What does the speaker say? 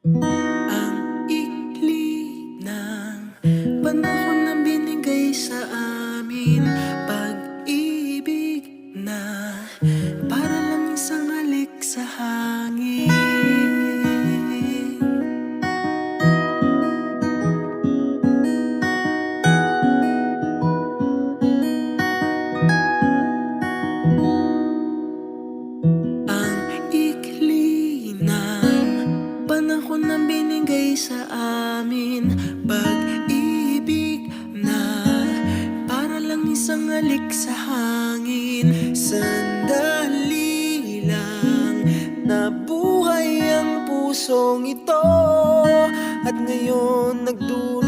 Ang ikli ng panahon na binigay sa amin, pag-ibig na para lang isang halik sa hangin. Ang ikli ng panahon na binigay sa amin, pag-ibig na para lang isang halik sa hangin. Sandali lang nabuhay ang pusong ito, at ngayon nagdurugo